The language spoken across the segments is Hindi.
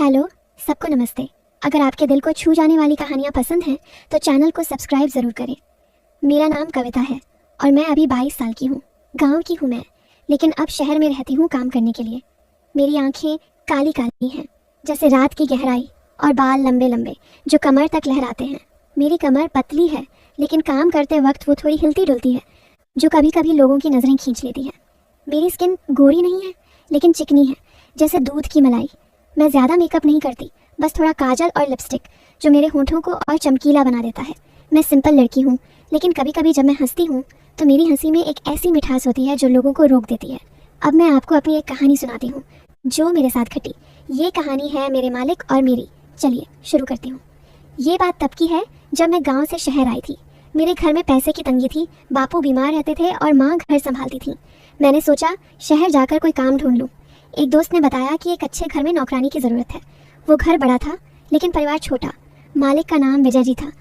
हेलो, सबको नमस्ते। अगर आपके दिल को छू जाने वाली कहानियाँ पसंद हैं तो चैनल को सब्सक्राइब ज़रूर करें। मेरा नाम कविता है और मैं अभी 22 साल की हूँ। गांव की हूँ मैं, लेकिन अब शहर में रहती हूँ काम करने के लिए। मेरी आंखें काली काली हैं जैसे रात की गहराई और बाल लंबे लंबे जो कमर तक लहराते हैं। मेरी कमर पतली है लेकिन काम करते वक्त वो थोड़ी हिलती डुलती है जो कभी कभी लोगों की नज़रें खींच लेती है। मेरी स्किन गोरी नहीं है लेकिन चिकनी है जैसे दूध की मलाई। मैं ज़्यादा मेकअप नहीं करती, बस थोड़ा काजल और लिपस्टिक जो मेरे होठों को और चमकीला बना देता है। मैं सिंपल लड़की हूँ, लेकिन कभी कभी जब मैं हंसती हूँ तो मेरी हंसी में एक ऐसी मिठास होती है जो लोगों को रोक देती है। अब मैं आपको अपनी एक कहानी सुनाती हूँ जो मेरे साथ घटी। ये कहानी है मेरे मालिक और मेरी। चलिए शुरू करती हूँ। ये बात तब की है जब मैं गाँव से शहर आई थी। मेरे घर में पैसे की तंगी थी, बापू बीमार रहते थे और माँ घर संभालती थी। मैंने सोचा शहर जाकर कोई काम ढूंढ लूँ। एक दोस्त ने बताया कि एक अच्छे घर में नौकरानी की ज़रूरत है। वो घर बड़ा था लेकिन परिवार छोटा। मालिक का नाम विजय जी था।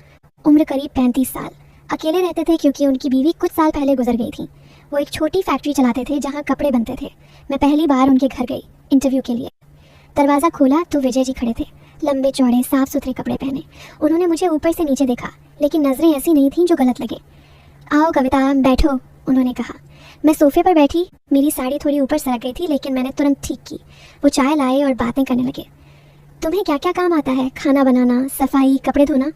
उम्र करीब 35 साल। अकेले रहते थे क्योंकि उनकी बीवी कुछ साल पहले गुजर गई थी। वो एक छोटी फैक्ट्री चलाते थे जहाँ कपड़े बनते थे। मैं पहली बार उनके घर गई इंटरव्यू के लिए। दरवाज़ा खोला तो विजय जी खड़े थे, लंबे चौड़े साफ सुथरे कपड़े पहने। उन्होंने मुझे ऊपर से नीचे देखा, लेकिन नज़रें ऐसी नहीं थीं जो गलत लगे। आओ कविता, बैठो, उन्होंने कहा। मैं सोफे पर बैठी। मेरी साड़ी थोड़ी ऊपर सरक गई थी लेकिन मैंने तुरंत ठीक की। वो चाय लाए और बातें करने लगे। तुम्हें क्या क्या काम आता है? खाना बनाना, सफाई, कपड़े धोना?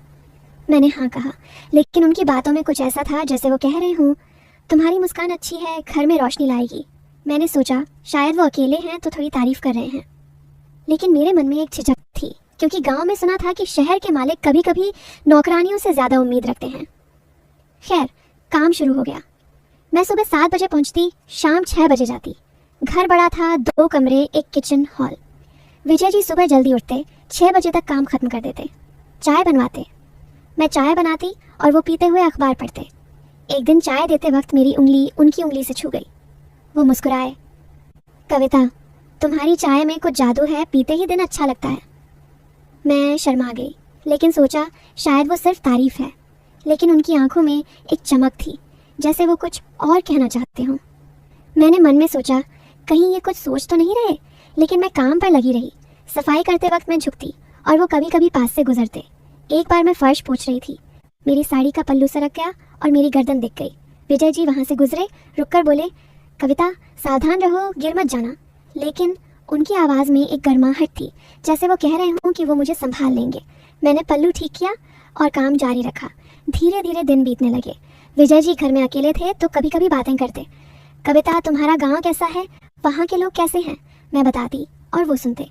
मैंने हाँ कहा, लेकिन उनकी बातों में कुछ ऐसा था जैसे वो कह रहे हों, तुम्हारी मुस्कान अच्छी है, घर में रोशनी लाएगी। मैंने सोचा शायद वो अकेले हैं तो थोड़ी तारीफ कर रहे हैं, लेकिन मेरे मन में एक झिझक थी क्योंकि गाँव में सुना था कि शहर के मालिक कभी कभी नौकरानियों से ज़्यादा उम्मीद रखते हैं। खैर, काम शुरू हो गया। मैं सुबह 7 बजे पहुंचती, शाम 6 बजे जाती। घर बड़ा था, 2 कमरे, एक किचन, हॉल। विजय जी सुबह जल्दी उठते, 6 बजे तक काम खत्म कर देते। चाय बनवाते। मैं चाय बनाती और वो पीते हुए अखबार पढ़ते। एक दिन चाय देते वक्त मेरी उंगली उनकी उंगली से छू गई। वो मुस्कुराए। कविता, तुम्हारी चाय में कुछ जादू है, पीते ही दिन अच्छा लगता है। मैं शर्मा गई, लेकिन सोचा शायद वो सिर्फ तारीफ है। लेकिन उनकी आंखों में एक चमक थी, जैसे वो कुछ और कहना चाहते हों। मैंने मन में सोचा कहीं ये कुछ सोच तो नहीं रहे, लेकिन मैं काम पर लगी रही। सफाई करते वक्त मैं झुकती और वो कभी कभी पास से गुजरते। एक बार मैं फर्श पोंछ रही थी, मेरी साड़ी का पल्लू सरक गया और मेरी गर्दन दिख गई। विजय जी वहाँ से गुजरे, रुककर बोले, कविता सावधान रहो, गिर मत जाना। लेकिन उनकी आवाज़ में एक गर्माहट थी, जैसे वो कह रहे हों कि वो मुझे संभाल लेंगे। मैंने पल्लू ठीक किया और काम जारी रखा। धीरे धीरे दिन बीतने लगे। विजय जी घर में अकेले थे तो कभी कभी बातें करते। कविता, तुम्हारा गांव कैसा है? वहाँ के लोग कैसे हैं? मैं बताती और वो सुनते।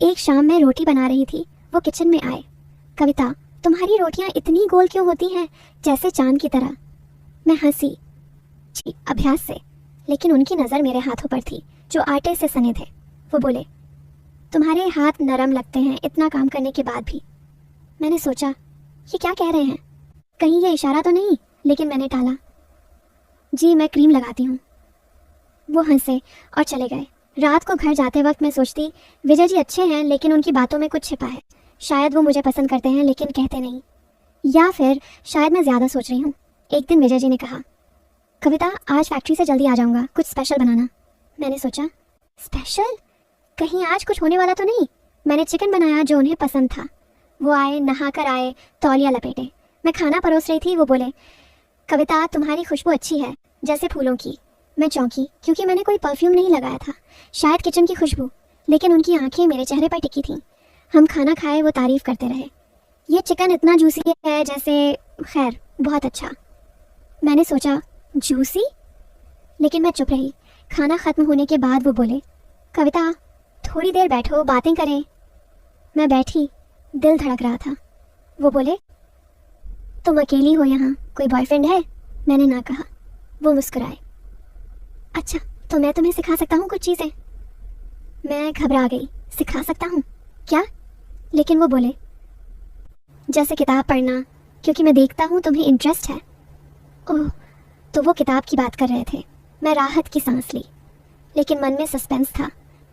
एक शाम मैं रोटी बना रही थी, वो किचन में आए। कविता, तुम्हारी रोटियाँ इतनी गोल क्यों होती हैं, जैसे चांद की तरह? मैं हंसी, जी अभ्यास से। लेकिन उनकी नज़र मेरे हाथों पर थी जो आटे से सने थे। वो बोले, तुम्हारे हाथ नरम लगते हैं इतना काम करने के बाद भी। मैंने सोचा ये क्या कह रहे हैं, कहीं ये इशारा तो नहीं? लेकिन मैंने टाला। जी मैं क्रीम लगाती हूँ। वो हंसे और चले गए। रात को घर जाते वक्त मैं सोचती विजय जी अच्छे हैं लेकिन उनकी बातों में कुछ छिपा है। शायद वो मुझे पसंद करते हैं लेकिन कहते नहीं, या फिर शायद मैं ज़्यादा सोच रही हूँ। एक दिन विजय जी ने कहा, कविता आज फैक्ट्री से जल्दी आ जाऊँगा, कुछ स्पेशल बनाना। मैंने सोचा स्पेशल? कहीं आज कुछ होने वाला तो नहीं? मैंने चिकन बनाया जो उन्हें पसंद था। वो आए, नहा कर आए, तौलिया लपेटे। मैं खाना परोस रही थी। वो बोले, कविता तुम्हारी खुशबू अच्छी है जैसे फूलों की। मैं चौंकी क्योंकि मैंने कोई परफ्यूम नहीं लगाया था, शायद किचन की खुशबू। लेकिन उनकी आंखें मेरे चेहरे पर टिकी थीं। हम खाना खाए, वो तारीफ करते रहे। ये चिकन इतना जूसी है जैसे, खैर बहुत अच्छा। मैंने सोचा जूसी, लेकिन मैं चुप रही। खाना ख़त्म होने के बाद वो बोले, कविता थोड़ी देर बैठो, बातें करें। मैं बैठी, दिल धड़क रहा था। वो बोले, तुम अकेली हो यहाँ, कोई बॉयफ्रेंड है? मैंने ना कहा। वो मुस्कुराए। अच्छा, तो मैं तुम्हें सिखा सकता हूँ कुछ चीज़ें। मैं घबरा गई। सिखा सकता हूँ? क्या? लेकिन वो बोले, जैसे किताब पढ़ना, क्योंकि मैं देखता हूँ तुम्हें इंटरेस्ट है। ओह, तो वो किताब की बात कर रहे थे। मैं राहत की सांस ली, लेकिन मन में सस्पेंस था,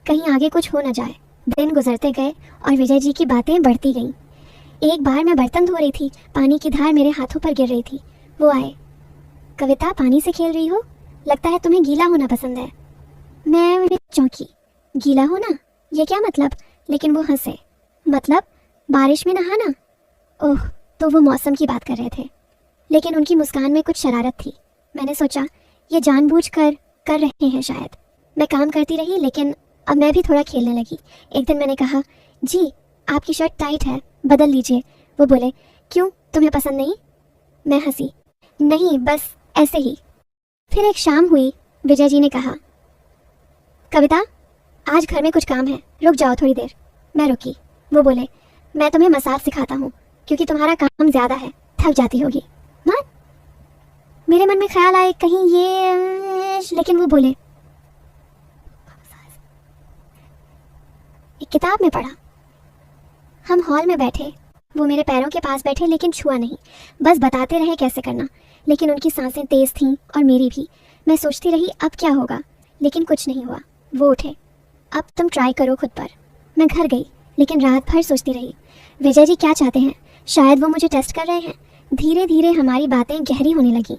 कहीं आगे कुछ हो न जाए। दिन गुजरते गए और विजय जी की बातें बढ़ती गईं। एक बार मैं बर्तन धो रही थी, पानी की धार मेरे हाथों पर गिर रही थी। वो आए, कविता पानी से खेल रही हो, लगता है तुम्हें गीला होना पसंद है। मैं चौंकी, गीला होना, ये क्या मतलब? लेकिन वो हंसे मतलब बारिश में नहाना? ओह, तो वो मौसम की बात कर रहे थे। लेकिन उनकी मुस्कान में कुछ शरारत थी। मैंने सोचा ये जानबूझकर कर रहे हैं शायद। मैं काम करती रही, लेकिन अब मैं भी थोड़ा खेलने लगी। एक दिन मैंने कहा, जी आपकी शर्ट टाइट है, बदल लीजिए। वो बोले, क्यों, तुम्हें पसंद नहीं? मैं हंसी, नहीं बस ऐसे ही। फिर एक शाम हुई। विजय जी ने कहा, कविता आज घर में कुछ काम है, रुक जाओ थोड़ी देर। मैं रुकी। वो बोले, मैं तुम्हें मसाज सिखाता हूँ क्योंकि तुम्हारा काम ज़्यादा है, थक जाती होगी। मान मेरे मन में ख्याल आए कहीं ये, लेकिन वो बोले, एक किताब में पढ़ा। हम हॉल में बैठे, वो मेरे पैरों के पास बैठे लेकिन छुआ नहीं, बस बताते रहे कैसे करना। लेकिन उनकी सांसें तेज थीं और मेरी भी। मैं सोचती रही अब क्या होगा, लेकिन कुछ नहीं हुआ। वो उठे, अब तुम ट्राई करो खुद पर। मैं घर गई, लेकिन रात भर सोचती रही, विजय जी क्या चाहते हैं? शायद वो मुझे टेस्ट कर रहे हैं। धीरे धीरे हमारी बातें गहरी होने लगी।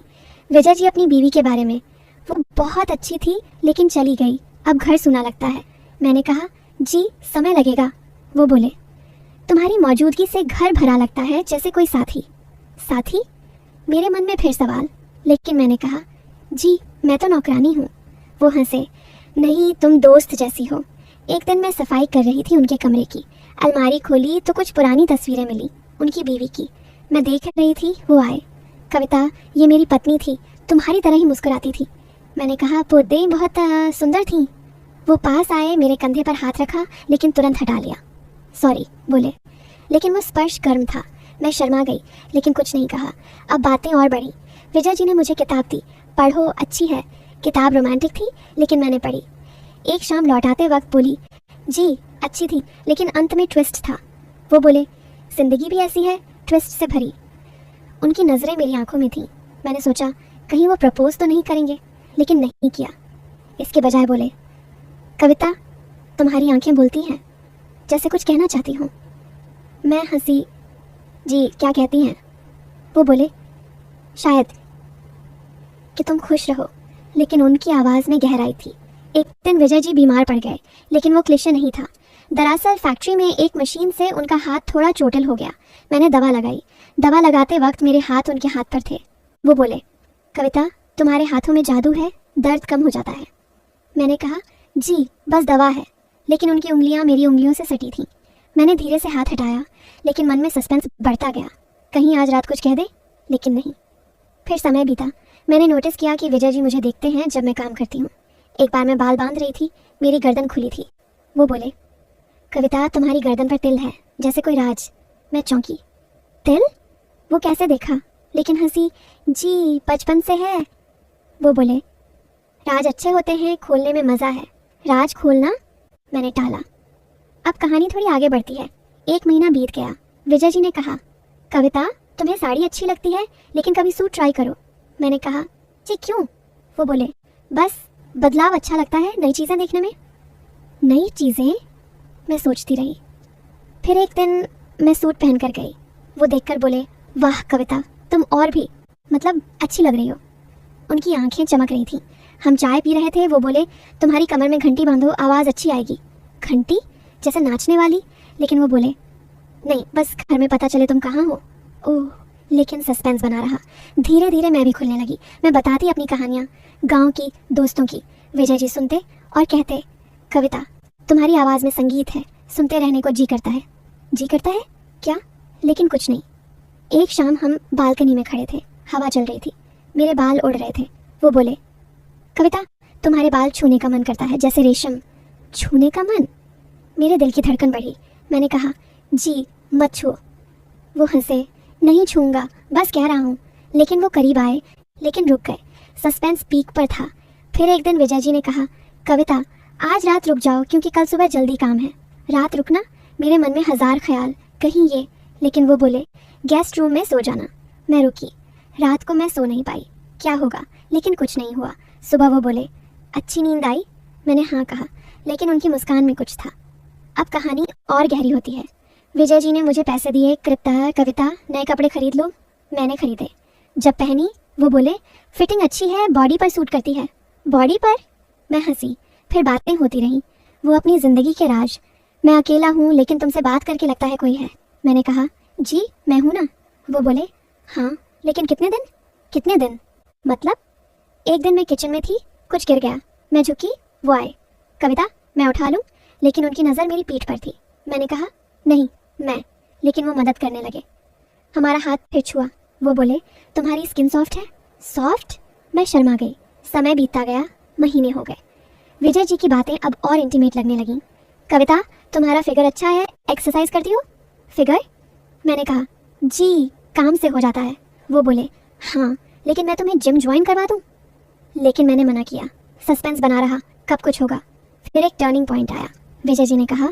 विजय जी अपनी बीवी के बारे में, वो बहुत अच्छी थी लेकिन चली गई, अब घर सुना लगता है। मैंने कहा, जी समय लगेगा। वो बोले, तुम्हारी मौजूदगी से घर भरा लगता है जैसे कोई साथी। साथी? मेरे मन में फिर सवाल, लेकिन मैंने कहा, जी मैं तो नौकरानी हूँ। वो हंसे, नहीं तुम दोस्त जैसी हो। एक दिन मैं सफाई कर रही थी उनके कमरे की। अलमारी खोली तो कुछ पुरानी तस्वीरें मिली उनकी बीवी की। मैं देख रही थी, वो आए। कविता ये मेरी पत्नी थी, तुम्हारी तरह ही मुस्कुराती थी। मैंने कहा, पोते बहुत सुंदर थी। वो पास आए, मेरे कंधे पर हाथ रखा लेकिन तुरंत हटा लिया। सॉरी बोले, लेकिन वो स्पर्श गर्म था। मैं शर्मा गई लेकिन कुछ नहीं कहा। अब बातें और बढ़ी। विजय जी ने मुझे किताब दी, पढ़ो अच्छी है। किताब रोमांटिक थी लेकिन मैंने पढ़ी। एक शाम लौटाते वक्त बोली, जी अच्छी थी लेकिन अंत में ट्विस्ट था। वो बोले, जिंदगी भी ऐसी है, ट्विस्ट से भरी। उनकी नज़रें मेरी आंखों में थीं। मैंने सोचा कहीं वो प्रपोज तो नहीं करेंगे, लेकिन नहीं किया। इसके बजाय बोले, कविता तुम्हारी आंखें बोलती हैं, जैसे कुछ कहना चाहती हूँ। मैं हंसी, जी क्या कहती हैं? वो बोले, शायद कि तुम खुश रहो। लेकिन उनकी आवाज़ में गहराई थी। एक दिन विजय जी बीमार पड़ गए, लेकिन वो क्लिशे नहीं था। दरअसल फैक्ट्री में एक मशीन से उनका हाथ थोड़ा चोटिल हो गया। मैंने दवा लगाई। दवा लगाते वक्त मेरे हाथ उनके हाथ पर थे। वो बोले, कविता तुम्हारे हाथों में जादू है, दर्द कम हो जाता है। मैंने कहा, जी बस दवा है। लेकिन उनकी उंगलियां मेरी उंगलियों से सटी थीं। मैंने धीरे से हाथ हटाया, लेकिन मन में सस्पेंस बढ़ता गया। कहीं आज रात कुछ कह दे, लेकिन नहीं। फिर समय बीता। मैंने नोटिस किया कि विजय जी मुझे देखते हैं जब मैं काम करती हूँ। एक बार मैं बाल बांध रही थी, मेरी गर्दन खुली थी। वो बोले, कविता तुम्हारी गर्दन पर तिल है, जैसे कोई राज। मैं चौंकी, तिल? वो कैसे देखा, लेकिन हंसी, जी बचपन से है। वो बोले, राज अच्छे होते हैं, खोलने में मज़ा है। राज खोलना? मैंने टाला। अब कहानी थोड़ी आगे बढ़ती है। 1 महीना बीत गया। विजय जी ने कहा, कविता तुम्हें साड़ी अच्छी लगती है, लेकिन कभी सूट ट्राई करो। मैंने कहा, जी क्यों? वो बोले, बस बदलाव अच्छा लगता है नई चीज़ें देखने में। नई चीज़ें? मैं सोचती रही। फिर एक दिन मैं सूट पहन कर गई। वो देखकर बोले, वाह कविता तुम और भी मतलब अच्छी लग रही हो। उनकी आंखें चमक रही थीं। हम चाय पी रहे थे। वो बोले, तुम्हारी कमर में घंटी बांधो, आवाज़ अच्छी आएगी। घंटी? जैसे नाचने वाली? लेकिन वो बोले, नहीं बस घर में पता चले तुम कहाँ हो। ओह, लेकिन सस्पेंस बना रहा। धीरे धीरे मैं भी खुलने लगी। मैं बताती अपनी कहानियाँ, गांव की, दोस्तों की। विजय जी सुनते और कहते, कविता तुम्हारी आवाज़ में संगीत है, सुनते रहने को जी करता है। जी करता है क्या? लेकिन कुछ नहीं। एक शाम हम बालकनी में खड़े थे, हवा चल रही थी, मेरे बाल उड़ रहे थे। वो बोले, कविता तुम्हारे बाल छूने का मन करता है, जैसे रेशम। छूने का मन? मेरे दिल की धड़कन बढ़ी। मैंने कहा, जी मत छुओ। वो हंसे, नहीं छूंगा, बस कह रहा हूँ। लेकिन वो करीब आए, लेकिन रुक गए। सस्पेंस पीक पर था। फिर एक दिन विजय जी ने कहा, कविता आज रात रुक जाओ क्योंकि कल सुबह जल्दी काम है। रात रुकना? मेरे मन में 1000 ख्याल, कहीं ये। लेकिन वो बोले, गेस्ट रूम में सो जाना। मैं रुकी। रात को मैं सो नहीं पाई। क्या होगा? लेकिन कुछ नहीं हुआ। सुबह वो बोले, अच्छी नींद आई? मैंने हाँ कहा, लेकिन उनकी मुस्कान में कुछ था। अब कहानी और गहरी होती है। विजय जी ने मुझे पैसे दिए, कविता नए कपड़े खरीद लो। मैंने खरीदे। जब पहनी, वो बोले, फिटिंग अच्छी है, बॉडी पर सूट करती है। बॉडी पर? मैं हंसी। फिर बातें होती रहीं। वो अपनी ज़िंदगी के राज, मैं अकेला हूँ लेकिन तुमसे बात करके लगता है कोई है। मैंने कहा जी मैं हूँ ना। वो बोले हाँ, लेकिन कितने दिन? कितने दिन मतलब? एक दिन मैं किचन में थी, कुछ गिर गया, मैं झुकी, वो आए। कविता मैं उठा लूँ? लेकिन उनकी नज़र मेरी पीठ पर थी। मैंने कहा नहीं मैं, लेकिन वो मदद करने लगे। हमारा हाथ फिर छुआ। वो बोले तुम्हारी स्किन सॉफ्ट है। सॉफ्ट? मैं शर्मा गई। समय बीतता गया, महीने हो गए। विजय जी की बातें अब और इंटीमेट लगने लगीं। कविता तुम्हारा फिगर अच्छा है, एक्सरसाइज करती हो? फिगर? मैंने कहा जी काम से हो जाता है। वो बोले हाँ, लेकिन मैं तुम्हें जिम ज्वाइन करवा दूँ? लेकिन मैंने मना किया। सस्पेंस बना रहा, कब कुछ होगा। फिर एक टर्निंग पॉइंट आया। विजय जी ने कहा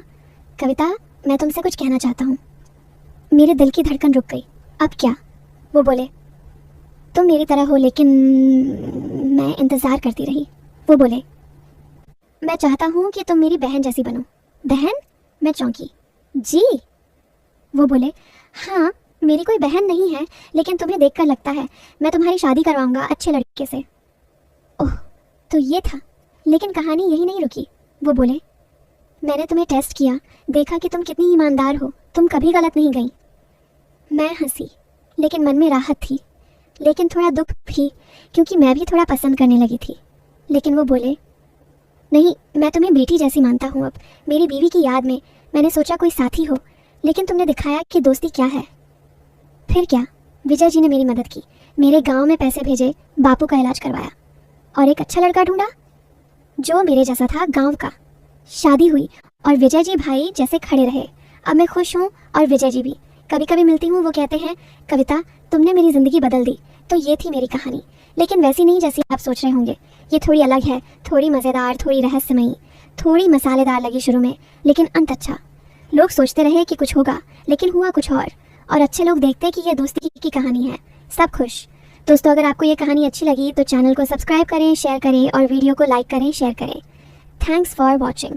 कविता मैं तुमसे कुछ कहना चाहता हूँ। मेरे दिल की धड़कन रुक गई। अब क्या? वो बोले तुम मेरी तरह हो, लेकिन मैं इंतज़ार करती रही। वो बोले मैं चाहता हूँ कि तुम मेरी बहन जैसी बनो। बहन? मैं चौंकी। जी? वो बोले हाँ, मेरी कोई बहन नहीं है, लेकिन तुम्हें देखकर लगता है मैं तुम्हारी शादी करवाऊंगा अच्छे लड़के से। ओह, तो ये था। लेकिन कहानी यही नहीं रुकी। वो बोले मैंने तुम्हें टेस्ट किया, देखा कि तुम कितनी ईमानदार हो, तुम कभी गलत नहीं गई। मैं हंसी, लेकिन मन में राहत थी, लेकिन थोड़ा दुख भी, क्योंकि मैं भी थोड़ा पसंद करने लगी थी। लेकिन वो बोले नहीं, मैं तुम्हें बेटी जैसी मानता हूँ। अब मेरी बीवी की याद में मैंने सोचा कोई साथी हो, लेकिन तुमने दिखाया कि दोस्ती क्या है। फिर क्या? विजय जी ने मेरी मदद की, मेरे गांव में पैसे भेजे, बापू का इलाज करवाया और एक अच्छा लड़का ढूंढा जो मेरे जैसा था, गांव का। शादी हुई और विजय जी भाई जैसे खड़े रहे। अब मैं खुश हूँ और विजय जी भी। कभी कभी मिलती हूँ, वो कहते हैं कविता तुमने मेरी ज़िंदगी बदल दी। तो ये थी मेरी कहानी, लेकिन वैसी नहीं जैसी आप सोच रहे होंगे। ये थोड़ी अलग है, थोड़ी मज़ेदार, थोड़ी रहस्यमयी, थोड़ी मसालेदार लगी शुरू में, लेकिन अंत अच्छा। लोग सोचते रहे कि कुछ होगा, लेकिन हुआ कुछ और अच्छे लोग देखते कि ये दोस्ती की कहानी है। सब खुश। दोस्तों अगर आपको ये कहानी अच्छी लगी तो चैनल को सब्सक्राइब करें, शेयर करें और वीडियो को लाइक करें, शेयर करें। Thanks for watching.